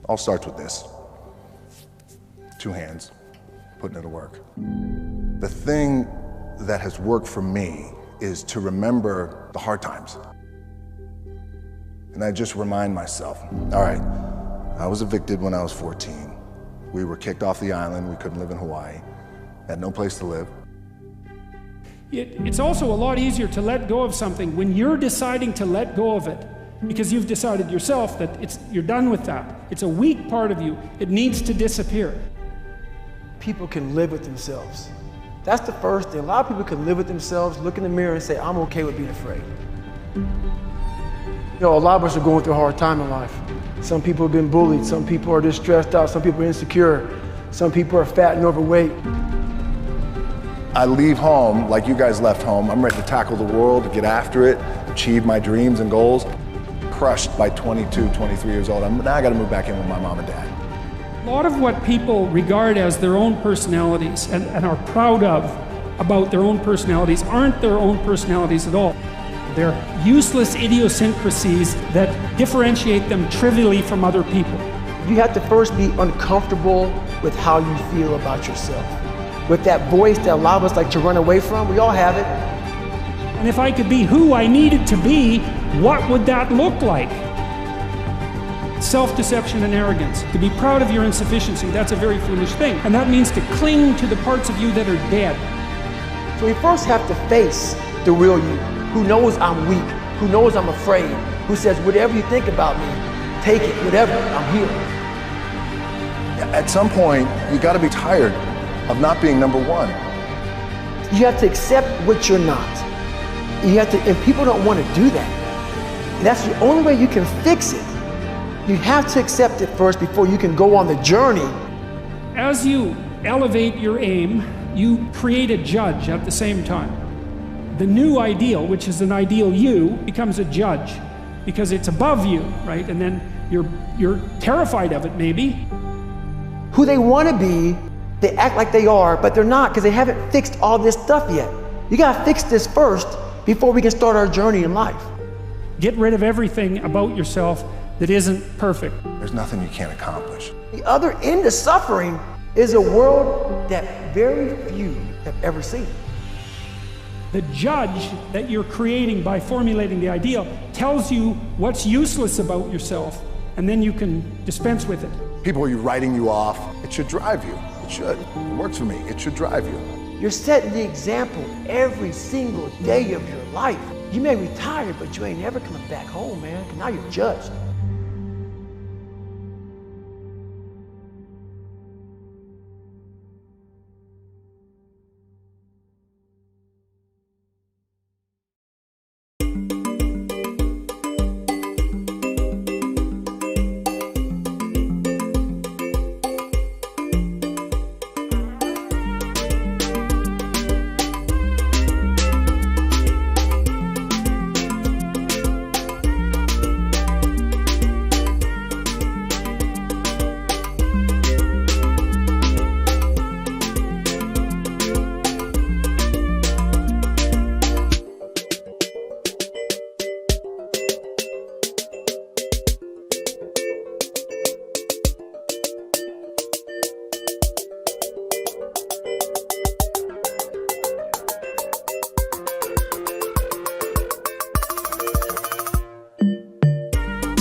All starts with this. 2 hands, putting it to work. The thing that has worked for me is to remember the hard times. And I just remind myself, all right, I was evicted when I was 14. We were kicked off the island, we couldn't live in Hawaii, had no place to live. It's also a lot easier to let go of something when you're deciding to let go of it, because you've decided yourself that you're done with that. It's a weak part of you. It needs to disappear. People can live with themselves. That's the first thing. A lot of people can live with themselves, look in the mirror and say, I'm okay with being afraid. You know, a lot of us are going through a hard time in life. Some people have been bullied, some people are just stressed out, some people are insecure, some people are fat and overweight. I leave home like you guys left home. I'm ready to tackle the world, get after it, achieve my dreams and goals. Crushed by 22, 23 years old. Now I gotta move back in with my mom and dad. A lot of what people regard as their own personalities and are proud of about their own personalities aren't their own personalities at all. They're useless idiosyncrasies that differentiate them trivially from other people. You have to first be uncomfortable with how you feel about yourself. With that voice that a lot of us like to run away from, we all have it. And if I could be who I needed to be, what would that look like? Self-deception and arrogance. To be proud of your insufficiency, that's a very foolish thing. And that means to cling to the parts of you that are dead. So we first have to face the real you, who knows I'm weak, who knows I'm afraid, who says, whatever you think about me, take it, whatever, I'm here. At some point, you gotta be tired of not being number one. You have to accept what you're not. You have to, and people don't want to do that. And that's the only way you can fix it. You have to accept it first before you can go on the journey. As you elevate your aim, you create a judge at the same time. The new ideal, which is an ideal you, becomes a judge because it's above you, right? And then you're terrified of it, maybe. Who they want to be, they act like they are, but they're not because they haven't fixed all this stuff yet. You got to fix this first before we can start our journey in life. Get rid of everything about yourself that isn't perfect. There's nothing you can't accomplish. The other end of suffering is a world that very few have ever seen. The judge that you're creating by formulating the ideal tells you what's useless about yourself, and then you can dispense with it. People are writing you off. It should drive you. It should. It works for me. It should drive you. You're setting the example every single day of your life. You may retire, but you ain't ever coming back home, man. Now you're judged.